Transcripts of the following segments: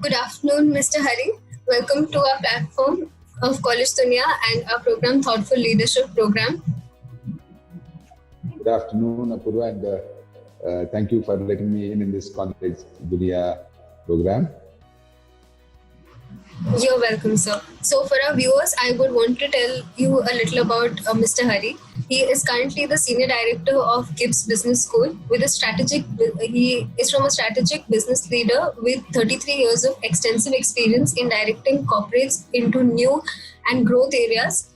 Good afternoon, Mr. Hari. Welcome to our platform of College Dunia and our program, Thoughtful Leadership Program. Good afternoon, Apurva, and thank you for letting me in this College Dunia program. You're welcome, sir. So for our viewers, I would want to tell you a little about Mr. Hari. He is currently the Senior Director of GIBS Business School. He is from a strategic business leader with 33 years of extensive experience in directing corporates into new and growth areas.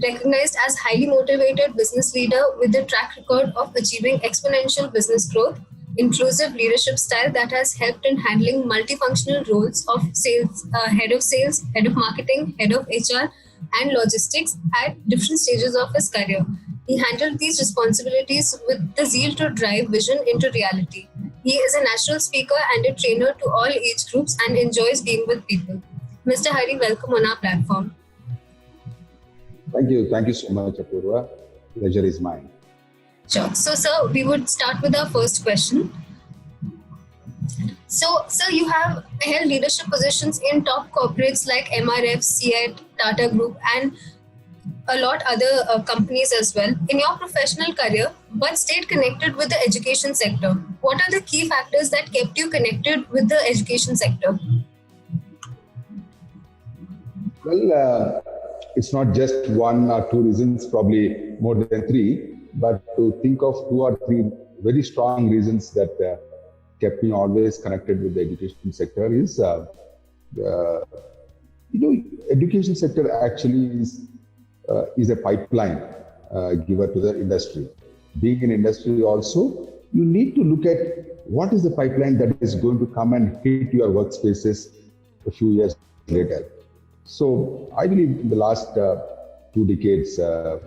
Recognized as highly motivated business leader with a track record of achieving exponential business growth, inclusive leadership style that has helped in handling multifunctional roles of sales, head of marketing, head of HR, and logistics at different stages of his career. He handled these responsibilities with the zeal to drive vision into reality. He is a natural speaker and a trainer to all age groups and enjoys being with people. Mr. Hari, welcome on our platform. Thank you so much, Apurva. Pleasure is mine. Sure. So, sir, we would start with our first question. So, sir, you have held leadership positions in top corporates like MRF, CEAT, Tata Group, and a lot other companies as well in your professional career, but stayed connected with the education sector. What are the key factors that kept you connected with the education sector? Well, it's not just one or two reasons, probably more than three, but to think of two or three very strong reasons that kept me always connected with the education sector is, education sector actually is a pipeline giver to the industry. Being in industry also, you need to look at what is the pipeline that is going to come and hit your workspaces a few years later. So I believe in the last 2 decades, I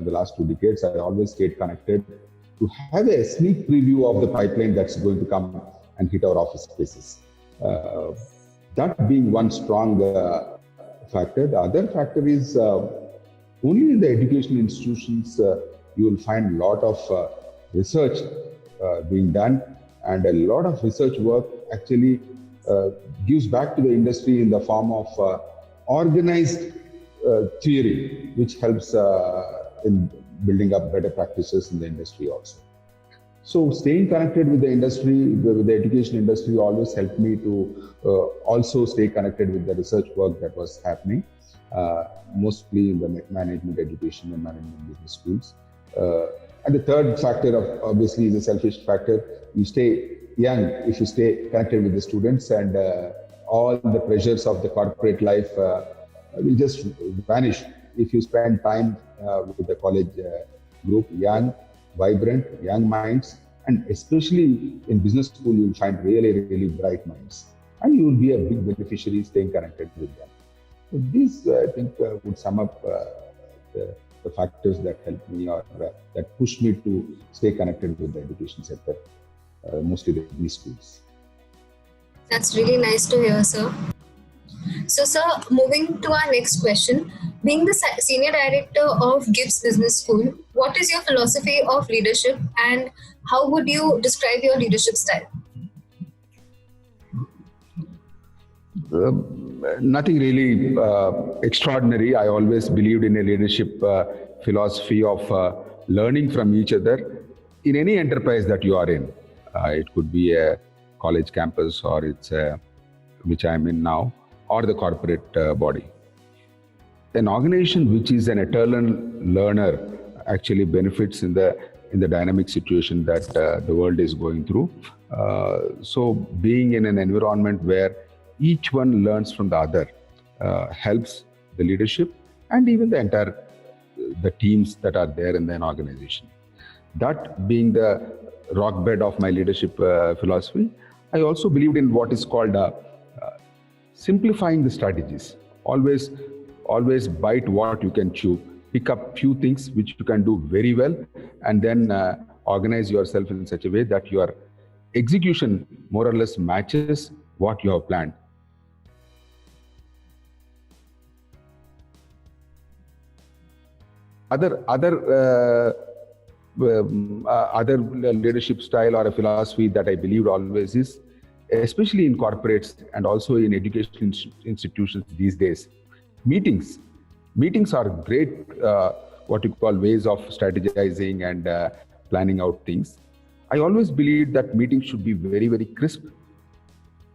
always stayed connected to have a sneak preview of the pipeline that's going to come and hit our office spaces. That being one strong factor. The other factor is only in the educational institutions you will find a lot of research being done, and a lot of research work actually gives back to the industry in the form of organized theory, which helps in building up better practices in the industry also. So staying connected with the industry, with the education industry, always helped me to also stay connected with the research work that was happening, mostly in the management education and management business schools. And the third factor, obviously, is a selfish factor. You stay young if you stay connected with the students, and all the pressures of the corporate life will just vanish if you spend time with the college group, young, vibrant, young minds, and especially in business school, you will find really, really bright minds, and you will be a big beneficiary staying connected with them. So these, I think, would sum up the factors that helped me or that pushed me to stay connected with the education sector, mostly the business schools. That's really nice to hear, sir. So, sir, moving to our next question. Being the Senior Director of GIBS Business School, what is your philosophy of leadership and how would you describe your leadership style? Nothing really extraordinary. I always believed in a leadership philosophy of learning from each other in any enterprise that you are in. It could be a college campus, or it's which I'm in now, or the corporate body. An organization which is an eternal learner actually benefits in the dynamic situation that the world is going through. So being in an environment where each one learns from the other helps the leadership and even the teams that are there in an organization. That being the rock bed of my leadership philosophy, I also believed in what is called simplifying the strategies. Always bite what you can chew. Pick up few things which you can do very well, and then organize yourself in such a way that your execution more or less matches what you have planned. Other leadership style or a philosophy that I believed always is especially in corporates and also in education institutions these days. Meetings are great, what you call ways of strategizing and planning out things. I always believe that meetings should be very, very crisp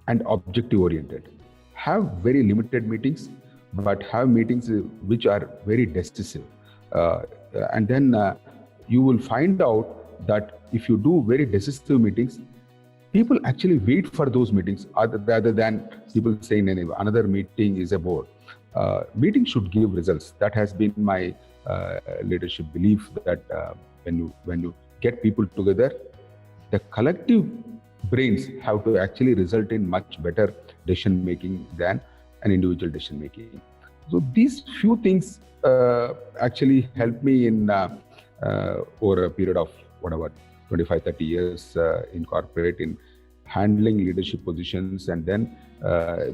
and objective oriented. Have very limited meetings, but have meetings which are very decisive. And then you will find out that if you do very decisive meetings, people actually wait for those meetings rather than people saying another meeting is a bore. Meetings should give results. That has been my leadership belief, that when you get people together, the collective brains have to actually result in much better decision making than an individual decision making. So these few things actually helped me in over a period of 25-30 years in corporate, in handling leadership positions, and then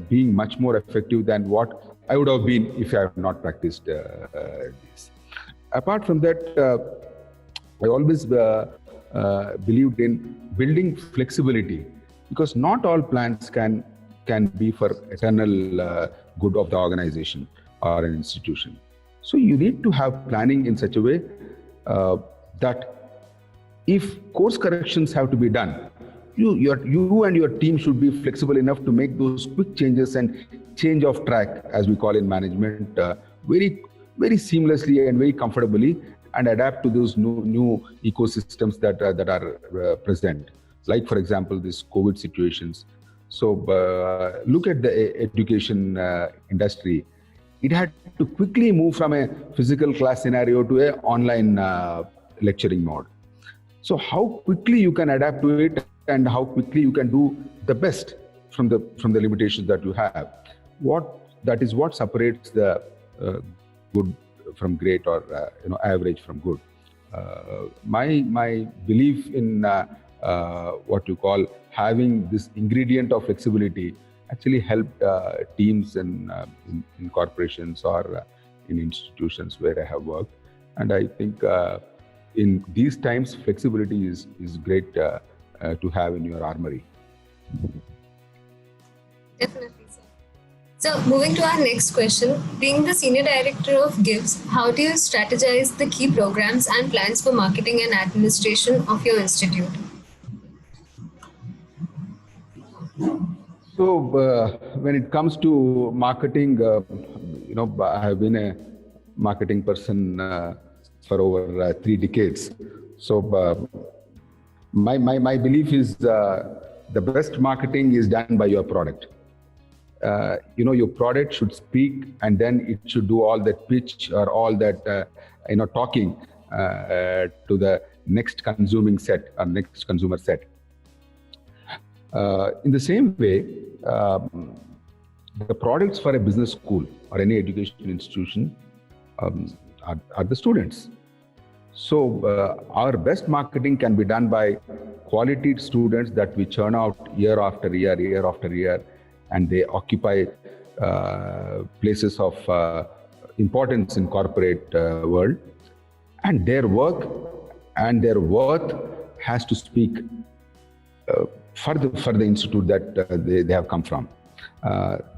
being much more effective than what I would have been if I have not practiced this. Apart from that, I always believed in building flexibility, because not all plans can be for eternal good of the organization or an institution. So you need to have planning in such a way that if course corrections have to be done, you and your team should be flexible enough to make those quick changes and change of track, as we call in management, very, very seamlessly and very comfortably, and adapt to those new ecosystems that are present. Like, for example, this COVID situations. So look at the education industry. It had to quickly move from a physical class scenario to an online lecturing mode. So how quickly you can adapt to it, and how quickly you can do the best from the limitations that you have. That is what separates the good from great, or average from good. My belief in what you call having this ingredient of flexibility actually helped teams in corporations or in institutions where I have worked. And I think in these times, flexibility is great to have in your armory. Definitely, sir. So moving to our next question, being the senior director of GIBS, how do you strategize the key programs and plans for marketing and administration of your institute? So when it comes to marketing, I have been a marketing person for over 3 decades. So my belief is the best marketing is done by your product. Your product should speak, and then it should do all that pitch or all that talking to the next consuming set or next consumer set. In the same way, the products for a business school or any education institution are the students. So our best marketing can be done by quality students that we churn out year after year, and they occupy places of importance in corporate world, and their work and their worth has to speak for the institute that they have come from.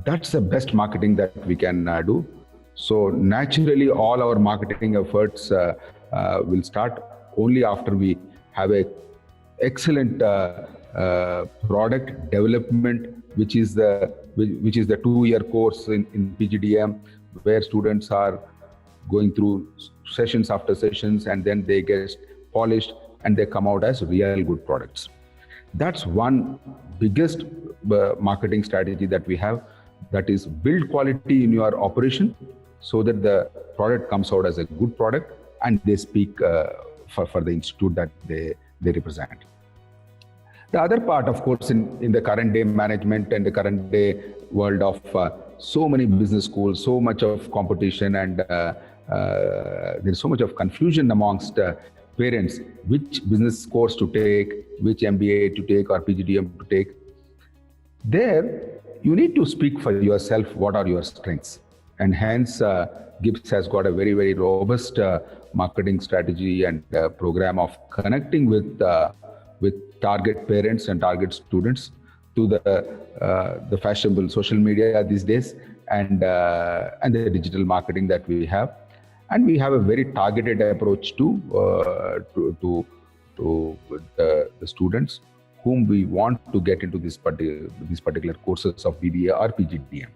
That's the best marketing that we can do. So naturally, all our marketing efforts will start only after we have a excellent product development, which is the 2-year course in PGDM, where students are going through sessions after sessions, and then they get polished and they come out as real good products. That's one biggest marketing strategy that we have, that is build quality in your operation so that the product comes out as a good product and they speak for the institute that they represent. The other part, of course, in the current day management and the current day world of so many business schools, so much of competition, and there's so much of confusion amongst parents, which business course to take, which MBA to take or PGDM to take. There, you need to speak for yourself what are your strengths. And hence, GIBS has got a very, very robust marketing strategy and program of connecting with target parents and target students to the fashionable social media these days, and the digital marketing that we have, and we have a very targeted approach to the students whom we want to get into these particular courses of BBA or PGDM.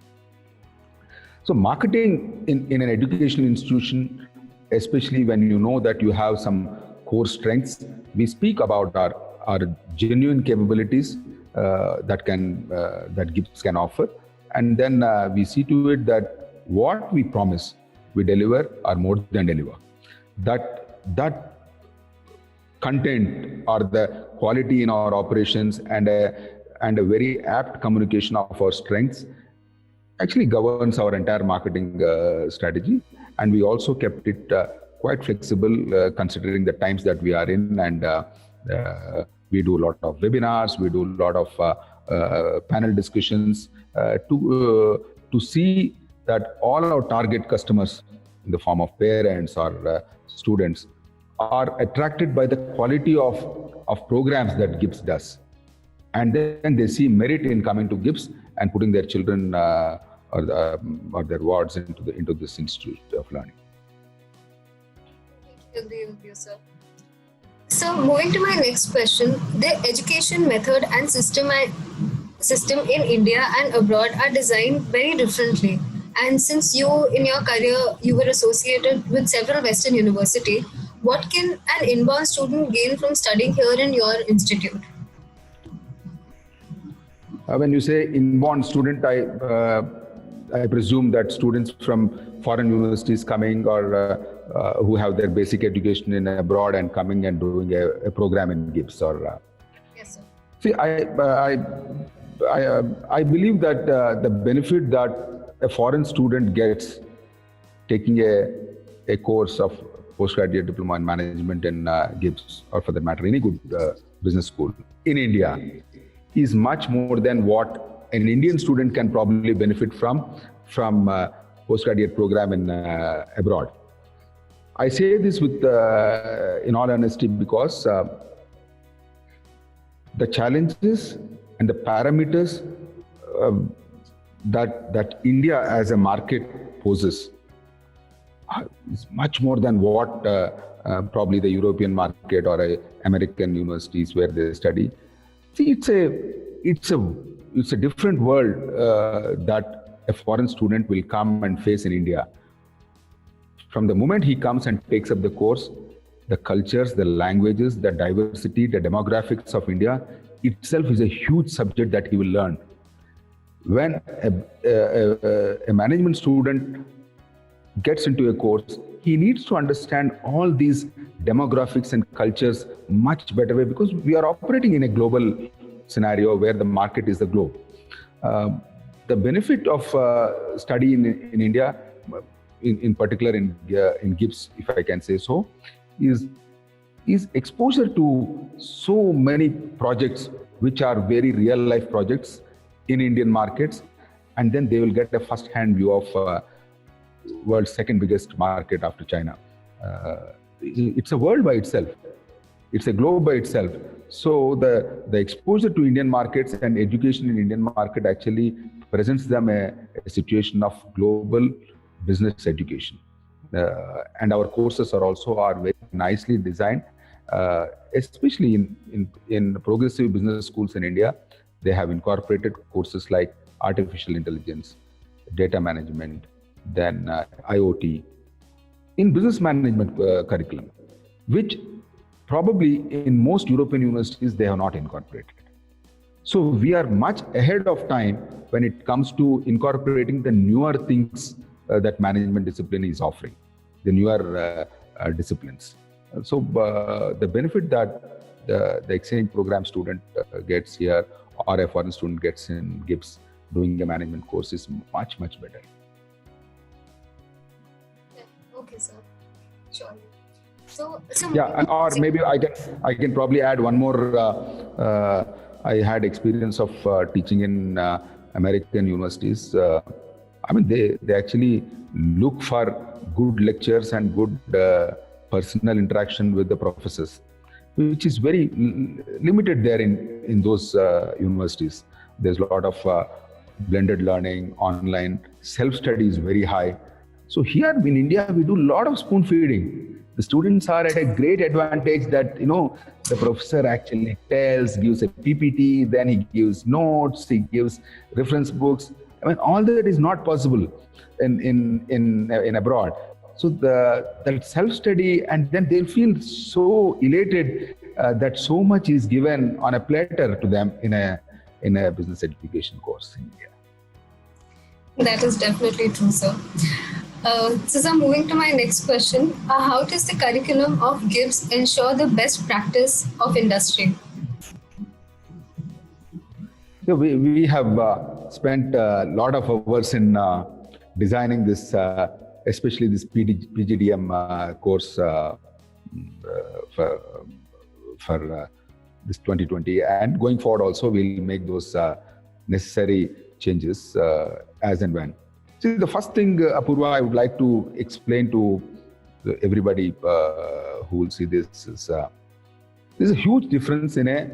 So marketing in an educational institution, especially when you know that you have some core strengths, we speak about our genuine capabilities that GIBS can offer, and then we see to it that what we promise we deliver or more than deliver. That content or the quality in our operations and a very apt communication of our strengths actually governs our entire marketing strategy. And we also kept it quite flexible considering the times that we are in, and we do a lot of webinars, we do a lot of panel discussions to see that all our target customers in the form of parents or students are attracted by the quality of programs that GIBS does. And then they see merit in coming to GIBS and putting their children or their wards into this institute of learning. Agree with you, sir. So moving to my next question, the education method and system in India and abroad are designed very differently. And since you, in your career, you were associated with several Western universities, what can an inbound student gain from studying here in your institute? When you say inbound student, I presume that students from foreign universities coming or who have their basic education in abroad and coming and doing a program in GIBS or. Yes, sir. See, I believe that the benefit that a foreign student gets taking a course of postgraduate diploma in management in GIBS, or for that matter, any good business school in India, is much more than what an Indian student can probably benefit from postgraduate program in abroad. I say this with, in all honesty, because the challenges and the parameters that India as a market poses is much more than what probably the European market or American universities where they study. See, it's a different world that a foreign student will come and face in India. From the moment he comes and takes up the course, the cultures, the languages, the diversity, the demographics of India itself is a huge subject that he will learn. When a management student gets into a course, he needs to understand all these demographics and cultures much better way, because we are operating in a global scenario where the market is the globe. The benefit of study in India, in particular in GIBS, if I can say so, is exposure to so many projects which are very real life projects in Indian markets, and then they will get a first-hand view of world's second biggest market after China. It's a world by itself. It's a globe by itself. So the exposure to Indian markets and education in Indian market actually presents them a situation of global business education. And our courses are very nicely designed, especially in progressive business schools in India. They have incorporated courses like artificial intelligence, data management, then IoT in business management curriculum, which probably in most European universities they have not incorporated. So we are much ahead of time when it comes to incorporating the newer things that management discipline is offering, the newer disciplines. So the benefit that the exchange program student gets here, or a foreign student gets in GIBS doing a management course, is much, much better. Yeah. Okay, sir. Sure. So yeah, or maybe I can probably add one more. I had experience of teaching in American universities. I mean, they actually look for good lectures and good personal interaction with the professors, which is very limited there in those universities. There's a lot of blended learning, online, self-study is very high. So here in India, we do a lot of spoon feeding. The students are at a great advantage that, the professor actually gives a PPT, then he gives notes, he gives reference books. I mean, all that is not possible in abroad. So that self-study, and then they'll feel so elated that so much is given on a platter to them in a business education course in India. That is definitely true, sir. So moving to my next question, how does the curriculum of GIBS ensure the best practice of industry? So we have spent a lot of hours in designing this, especially this PGDM course for this 2020, and going forward also we'll make those necessary changes as and when. See, the first thing, Apurva, I would like to explain to everybody who will see this is there's a huge difference in a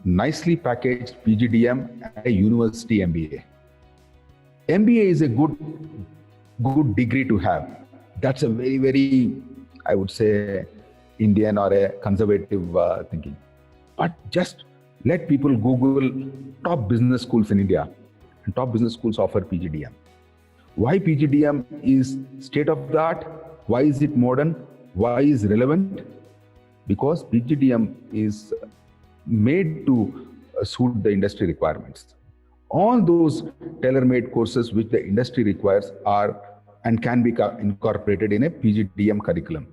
nicely packaged PGDM and a university MBA. MBA is a good degree to have. That's a very, very, I would say, Indian or a conservative thinking. But just let people Google top business schools in India, and top business schools offer PGDM. Why PGDM is state of the art? Why is it modern? Why is it relevant? Because PGDM is made to suit the industry requirements. All those tailor-made courses which the industry requires are and can be incorporated in a PGDM curriculum,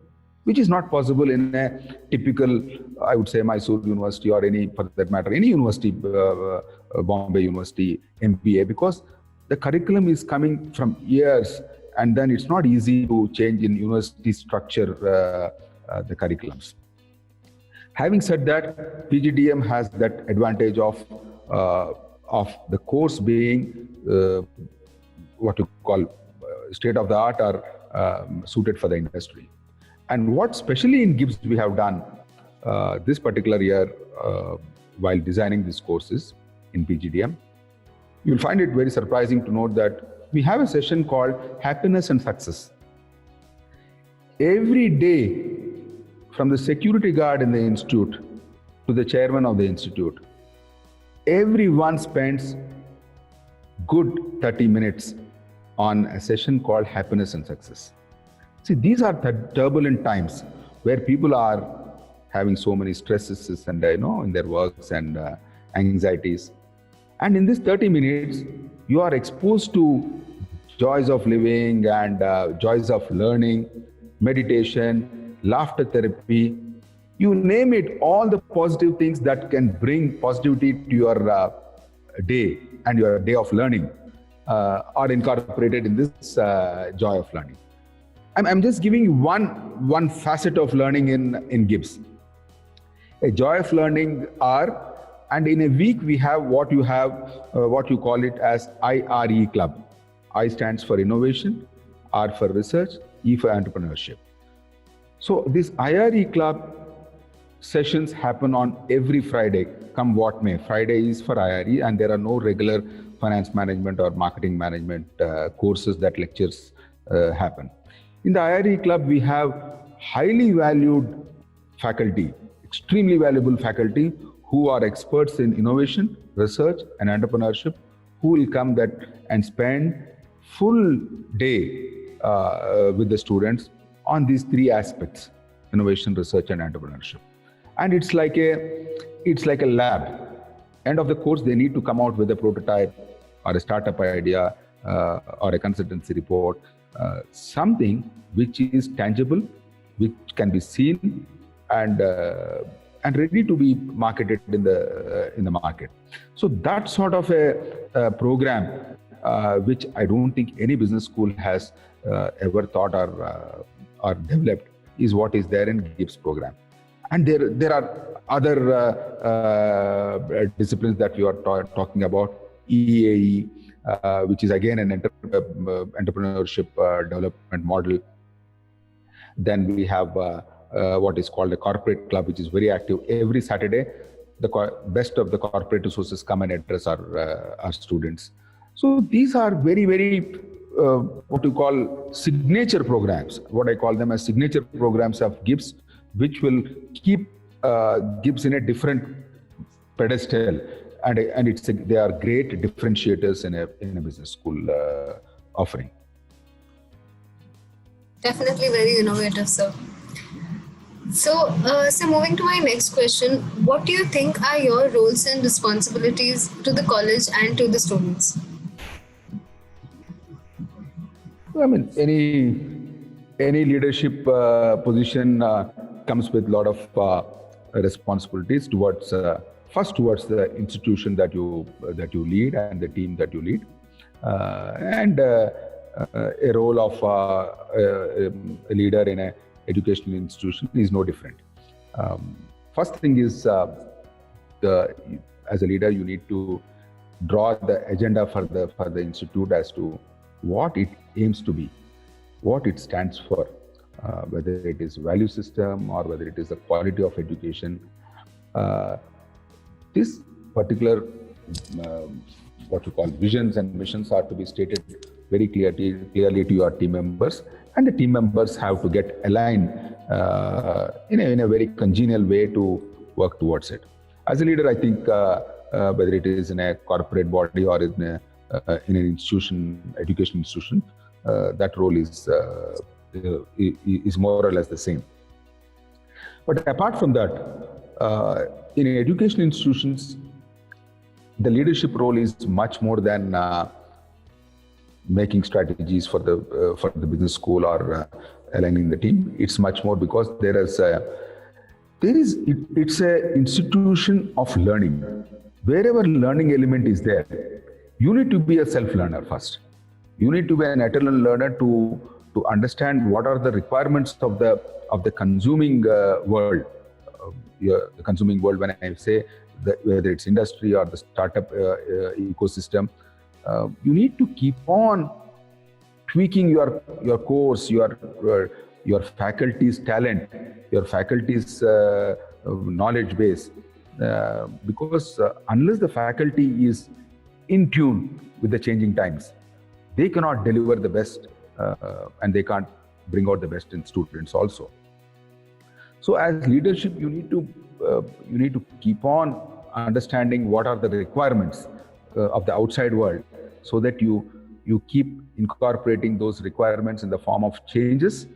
which is not possible in a typical, I would say, Mysore University or any, for that matter, any university, Bombay University, MBA, because the curriculum is coming from years, and then it's not easy to change in university structure the curriculums. Having said that, PGDM has that advantage of the course being what you call state of the art or suited for the industry. And what specially in GIBS we have done this particular year while designing these courses in PGDM, you'll find it very surprising to note that we have a session called Happiness and Success. Every day, from the security guard in the institute to the chairman of the institute, everyone spends good 30 minutes on a session called Happiness and Success. See, these are turbulent times where people are having so many stresses and in their works and anxieties. And in this 30 minutes, you are exposed to joys of living and joys of learning, meditation, laughter therapy. You name it, all the positive things that can bring positivity to your day and your day of learning are incorporated in this joy of learning. I'm just giving you one facet of learning in GIBS. A joy of learning are, and in a week we have what you call it as IRE club. I stands for innovation, R for research, E for entrepreneurship. So this IRE club sessions happen on every Friday, come what may. Friday is for IRE, and there are no regular finance management or marketing management courses that lectures happen. In the IRE club, we have highly valued faculty, extremely valuable faculty who are experts in innovation, research, and entrepreneurship, who will come and spend full day with the students on these three aspects: innovation, research, and entrepreneurship. And it's like a lab. End of the course, they need to come out with a prototype or a startup idea or a consultancy report, something which is tangible, which can be seen and ready to be marketed in the market. So that sort of a program, which I don't think any business school has ever thought or developed, is what is there in GIBS program. And there are other disciplines that we are talking about, EAE, which is again an entrepreneurship development model. Then we have what is called a corporate club, which is very active. Every Saturday, best of the corporate resources come and address our students. So these are very, very what you call signature programs. What I call them as signature programs of GIBS, which will keep GIBS in a different pedestal, and they are great differentiators in a business school offering. Definitely very innovative, sir. So moving to my next question, what do you think are your roles and responsibilities to the college and to the students? I mean, any leadership position comes with a lot of responsibilities towards towards the institution that you lead and the team that you lead, and a role of a leader in an educational institution is no different. First thing is, as a leader, you need to draw the agenda for the institute as to what it aims to be, what it stands for, whether it is value system or whether it is the quality of education. This particular what you call visions and missions are to be stated very clearly to your team members, and the team members have to get aligned in a very congenial way to work towards it. As a leader, I think whether it is in a corporate body or in an institution, education institution, that role is more or less the same. But apart from that, in education institutions, the leadership role is much more than making strategies for the business school or aligning the team. It's much more because it's a institution of learning. Wherever learning element is there, you need to be a self-learner first. You need to be an eternal learner to understand what are the requirements of the consuming world. The consuming world, when I say whether it's industry or the startup ecosystem, you need to keep on tweaking your course, your faculty's talent, your faculty's knowledge base, because unless the faculty is in tune with the changing times, they cannot deliver the best, and they can't bring out the best in students also. So as leadership, you need to keep on understanding what are the requirements of the outside world, so that you keep incorporating those requirements in the form of changes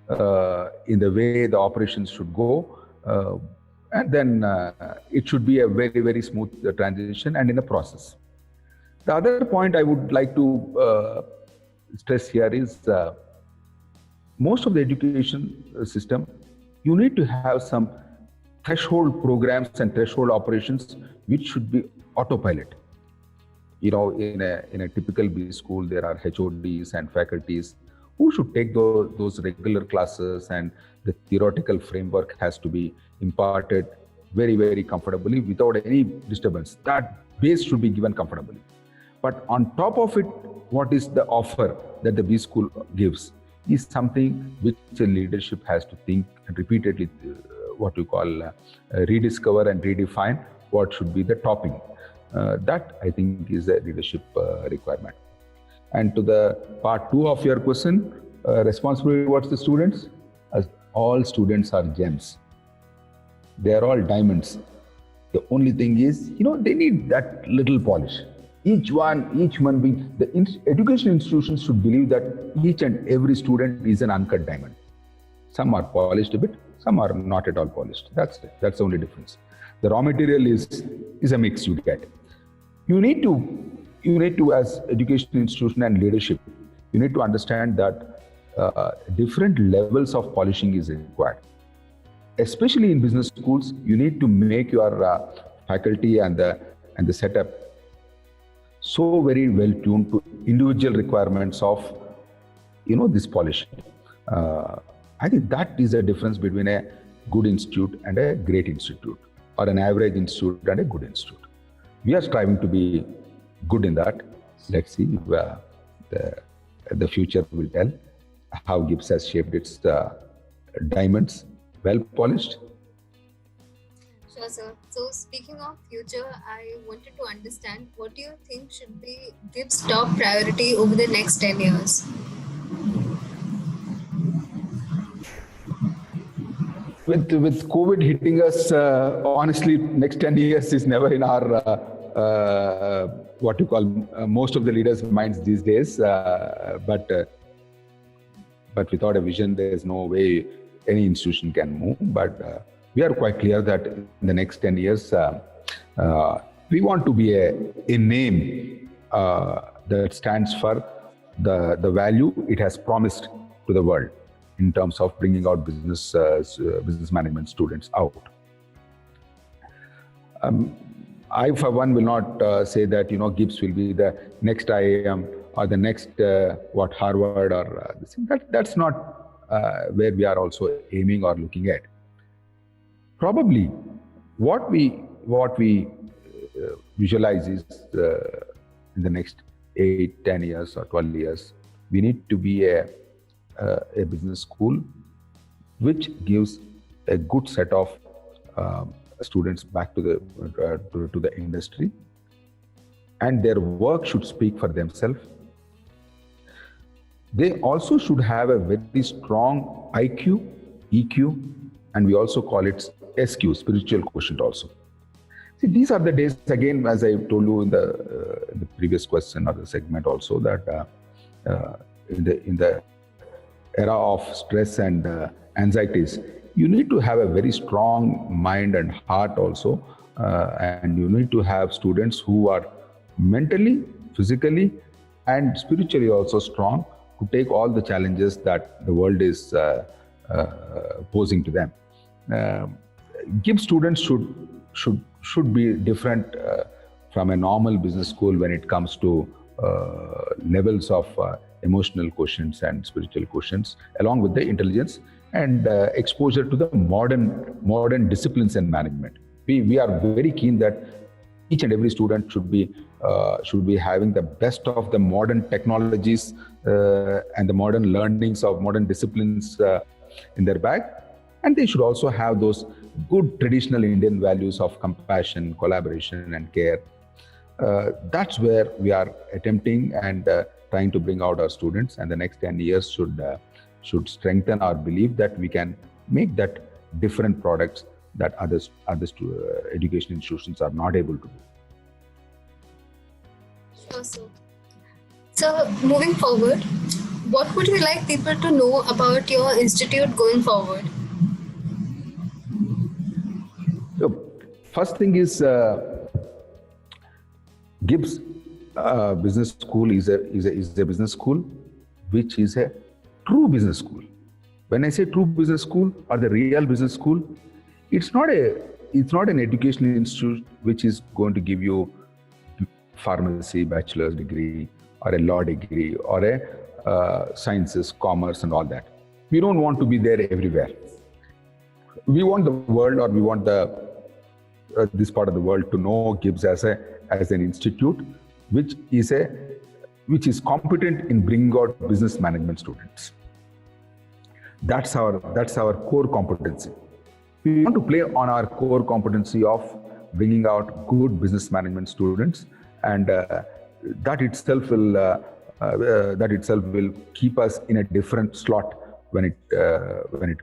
in the way the operations should go, and then it should be a very, very smooth transition and in a process. The other point I would like to stress here is most of the education system, you need to have some threshold programs and threshold operations which should be autopilot. You know, in a typical B school, there are HODs and faculties who should take those regular classes, and the theoretical framework has to be imparted very, very comfortably without any disturbance. That base should be given comfortably. But on top of it, what is the offer that the B school gives is something which the leadership has to think and repeatedly what you call rediscover and redefine what should be the topping. That I think is a leadership requirement. And to the part 2 of your question, responsibility towards the students, as all students are gems. They are all diamonds. The only thing is, they need that little polish. Each human being, the education institutions should believe that each and every student is an uncut diamond. Some are polished a bit, some are not at all polished. That's it. That's the only difference. The raw material is a mix you get. You need to, as education institution and leadership, you need to understand that different levels of polishing is required. Especially in business schools, you need to make your faculty and the setup so very well tuned to individual requirements of this polishing. I think that is the difference between a good institute and a great institute, or an average institute and a good institute. We are striving to be good in that. Let's see where the future will tell how GIBS has shaped its diamonds, well polished. Sure, sir. So, speaking of future, I wanted to understand what do you think should be GIBS' top priority over the next 10 years? With COVID hitting us, honestly, next 10 years is never in our what you call most of the leaders' minds these days. But without a vision, there is no way any institution can move. But we are quite clear that in the next 10 years, we want to be a name that stands for the value it has promised to the world in terms of bringing out business management students out. I, for one, will not say that GIBS will be the next IIM or the next Harvard or this thing. That's not where we are also aiming or looking at. Probably, what we visualize is in the next 8, 10 years or 12 years, we need to be a business school which gives a good set of students back to the industry, and their work should speak for themselves. They also should have a very strong IQ, EQ, and we also call it SQ, spiritual quotient also. See, these are the days, again, as I told you in the previous question or the segment also, that in the era of stress and anxieties, you need to have a very strong mind and heart also, and you need to have students who are mentally, physically, and spiritually also strong to take all the challenges that the world is posing to them. GIBS students should be different from a normal business school when it comes to levels of emotional quotients and spiritual quotients, along with the intelligence and exposure to the modern disciplines and management. We are very keen that each and every student should be having the best of the modern technologies and the modern learnings of modern disciplines in their bag, and they should also have those good traditional Indian values of compassion, collaboration, and care. That's where we are attempting and trying to bring out our students, and the next 10 years should strengthen our belief that we can make that different products that other education institutions are not able to do. Sure, sir. So, moving forward, what would you like people to know about your institute going forward? So, first thing is GIBS Business School is a business school which is a true business school. When I say true business school or the real business school, it's not an educational institute which is going to give you pharmacy bachelor's degree or a law degree or a sciences, commerce, and all that. We don't want to be there everywhere. We want the world, or we want this part of the world to know GIBS as an institute which is competent in bringing out business management students. That's our core competency. We want to play on our core competency of bringing out good business management students, and that itself will keep us in a different slot when it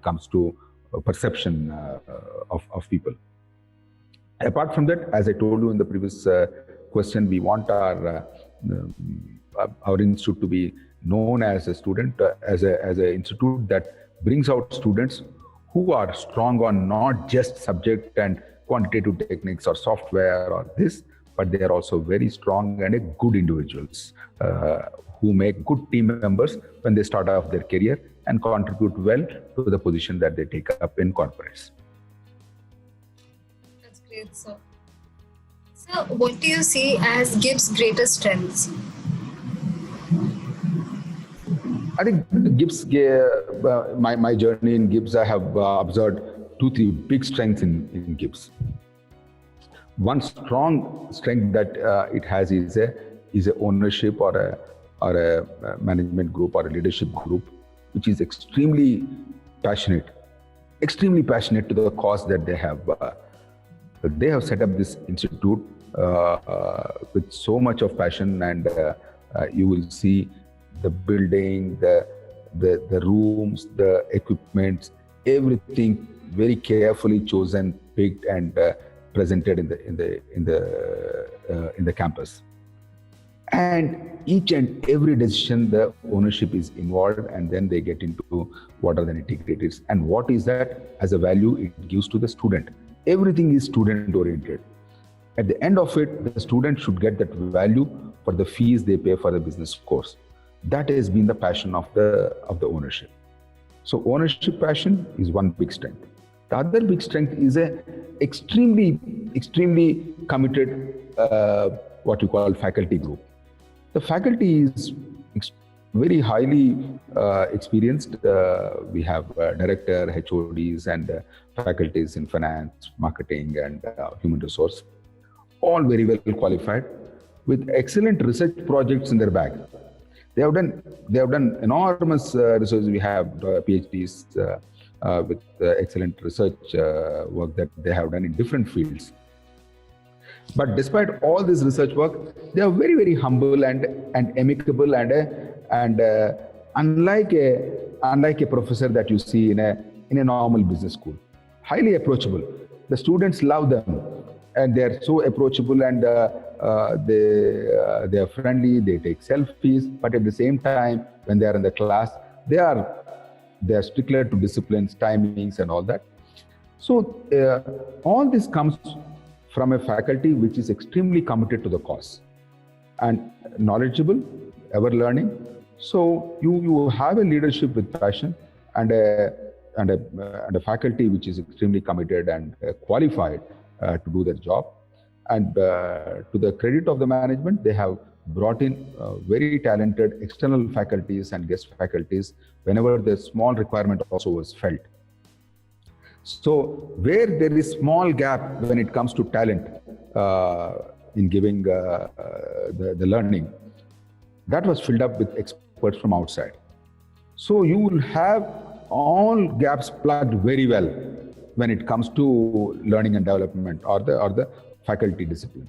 comes to perception of people. Apart from that, as I told you in the previous question, we want our institute to be known as a student, as an institute that brings out students who are strong on not just subject and quantitative techniques or software or this, but they are also very strong and good individuals who make good team members when they start off their career and contribute well to the position that they take up in corporates. That's great, sir. So, what do you see as GIBS' greatest strengths? I think GIBS, my journey in GIBS, I have observed 2-3 big strengths in GIBS. One strong strength that it has is a ownership or a management group or a leadership group which is extremely passionate to the cause that they have They have set up this institute with so much of passion, and you will see the building, the rooms, the equipments, everything very carefully chosen, picked, and presented in the campus. And each and every decision, the ownership is involved, and then they get into what are the nitty-gritties and what is that as a value it gives to the student. Everything is student oriented. At the end of it, the student should get that value for the fees they pay for the business course. That has been the passion of the ownership. So ownership passion is one big strength. The other big strength is a extremely committed what you call faculty group. The faculty is very highly experienced. We have director, HODs, and faculties in finance, marketing, and human resource, all very well qualified with excellent research projects in their bag. They have done enormous research. We have PhDs with excellent research work that they have done in different fields. But despite all this research work, they are very humble and amicable, and unlike a professor that you see in a normal business school, highly approachable. The students love them, and they are so approachable, and they are friendly. They take selfies, but at the same time, when they are in the class, they are stickler to disciplines, timings, and all that. So all this comes from a faculty which is extremely committed to the cause and knowledgeable, ever learning. So you have a leadership with passion and a faculty which is extremely committed and qualified to do their job. And to the credit of the management, they have brought in very talented external faculties and guest faculties whenever the small requirement also was felt. So where there is small gap when it comes to talent in giving the learning, that was filled up with experts from outside. So you will have all gaps plugged very well when it comes to learning and development or the faculty discipline.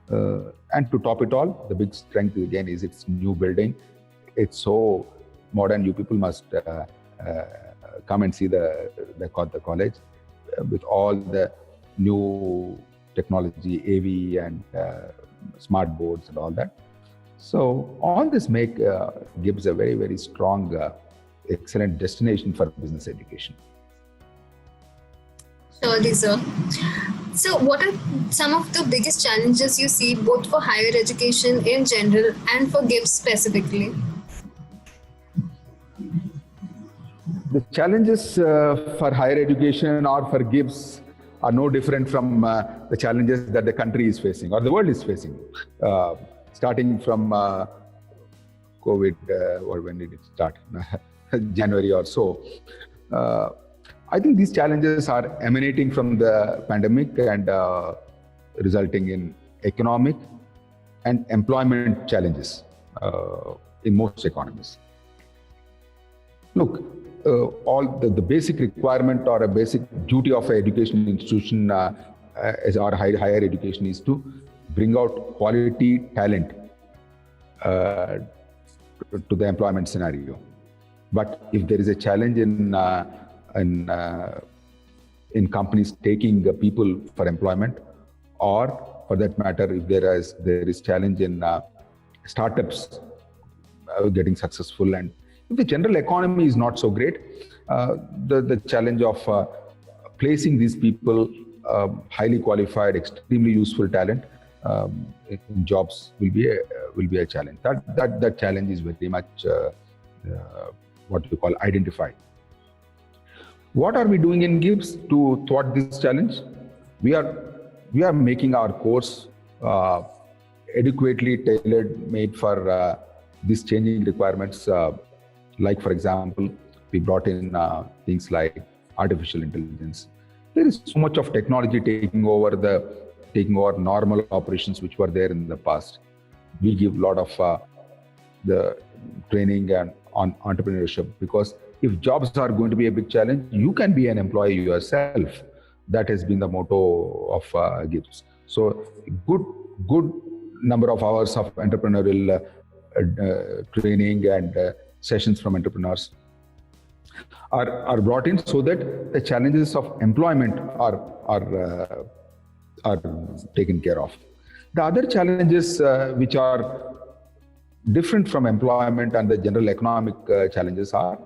And to top it all, the big strength again is its new building. It's so modern. You people must come and see the college with all the new technology, AV, and smart boards and all that. So all this gives a very strong, excellent destination for business education. Surely, sir. So what are some of the biggest challenges you see both for higher education in general and for GIBS specifically? The challenges for higher education or for GIBS are no different from the challenges that the country is facing or the world is facing. Starting from COVID, or when did it start? January or so. I think these challenges are emanating from the pandemic and resulting in economic and employment challenges in most economies. Look, all the basic requirement or a basic duty of an education institution as our higher education is to bring out quality talent to the employment scenario. But if there is a challenge in companies taking people for employment, or for that matter, if there is challenge in startups getting successful, and if the general economy is not so great, the challenge of placing these people, highly qualified, extremely useful talent, in jobs will be a challenge. That challenge is very much what we call identified. What are we doing in GIBS to thwart this challenge? We are making our course adequately tailored, made for these changing requirements. Like, for example, we brought in things like artificial intelligence. There is so much of technology taking over normal operations which were there in the past. We give a lot of the training and on entrepreneurship, because if jobs are going to be a big challenge, you can be an employee yourself. That has been the motto of GIBS. So good number of hours of entrepreneurial training and sessions from entrepreneurs are brought in so that the challenges of employment are taken care of. The other challenges which are different from employment and the general economic challenges are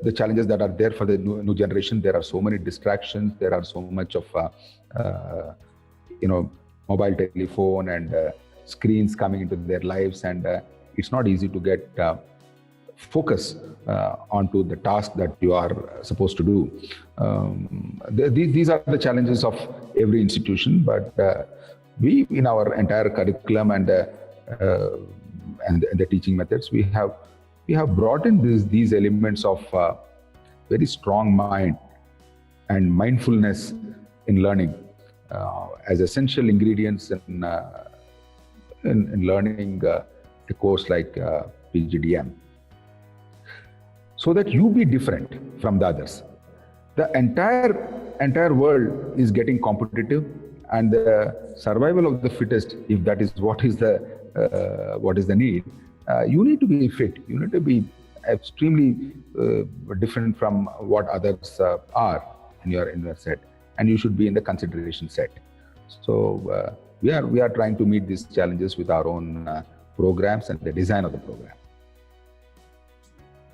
the challenges that are there for the new generation. There are so many distractions. There are so much of mobile telephone and screens coming into their lives, and it's not easy to get focus onto the task that you are supposed to do. These are the challenges of every institution, but we, in our entire curriculum and the teaching methods, we have brought in these elements of very strong mind and mindfulness in learning as essential ingredients in learning a course like PGDM, so that you be different from the others. The entire world is getting competitive, and the survival of the fittest, if that is what is the need, you need to be fit. You need to be extremely different from what others are in your set, and you should be in the consideration set. So we are trying to meet these challenges with our own programs and the design of the program.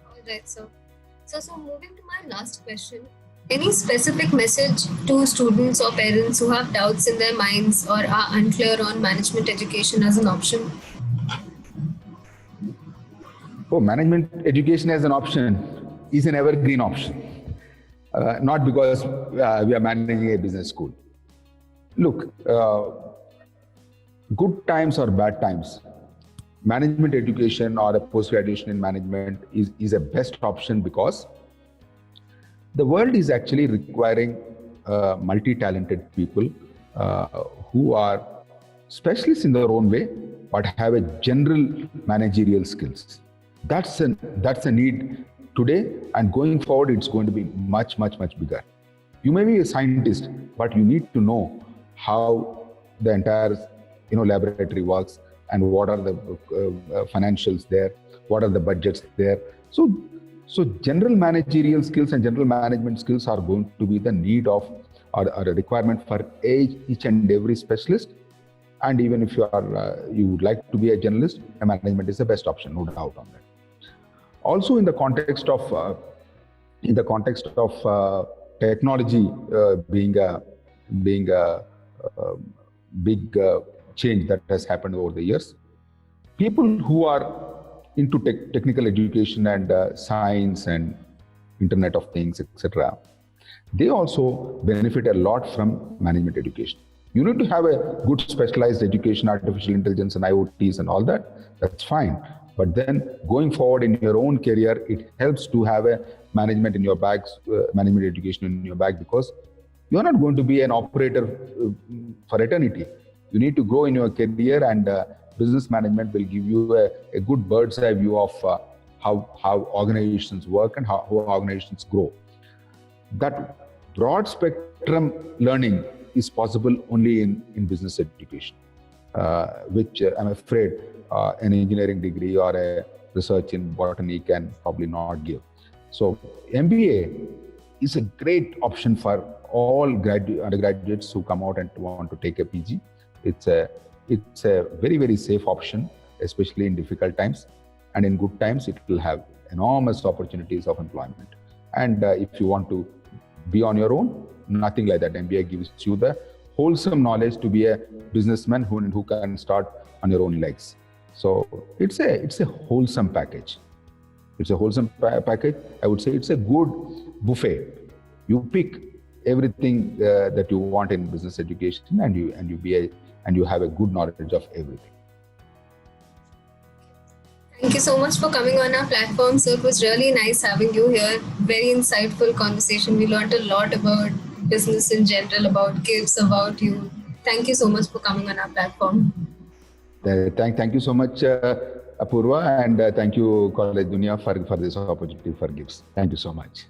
All right, sir. So moving to my last question. Any specific message to students or parents who have doubts in their minds or are unclear on management education as an option? Oh, management education as an option is an evergreen option. Not because we are managing a business school. Look, good times or bad times, management education or a post-graduation in management is a best option, because the world is actually requiring multi-talented people who are specialists in their own way, but have a general managerial skills. That's a need today, and going forward, it's going to be much bigger. You may be a scientist, but you need to know how the entire laboratory works, and what are the financials there, what are the budgets there. So general managerial skills and general management skills are going to be the need of or a requirement for each and every specialist. And even if you would like to be a generalist, a management is the best option, no doubt on that. Also, in the context of technology being a big change that has happened over the years, people who are into technical education and science and Internet of Things, etc., they also benefit a lot from management education. You need to have a good specialized education, artificial intelligence and IoTs and all that. That's fine. But then going forward in your own career, it helps to have a management in your bag, management education in your bag, because you're not going to be an operator for eternity. You need to grow in your career, and business management will give you a good bird's eye view of how organizations work and how organizations grow. That broad spectrum learning is possible only in business education, which I'm afraid an engineering degree or a research in botany can probably not give. So MBA is a great option for all undergraduates who come out and want to take a PG. It's a very safe option, especially in difficult times, and in good times it will have enormous opportunities of employment. And if you want to be on your own, nothing like that. MBA gives you the wholesome knowledge to be a businessman who can start on your own legs. So it's a wholesome package. It's a wholesome package. I would say it's a good buffet. You pick everything that you want in business education, and you have a good knowledge of everything. Thank you so much for coming on our platform, sir. It was really nice having you here. Very insightful conversation. We learned a lot about business in general, about GIBS, about you. Thank you so much for coming on our platform. Thank you so much, Apurva, and thank you, College Dunia, for this opportunity for GIBS. Thank you so much.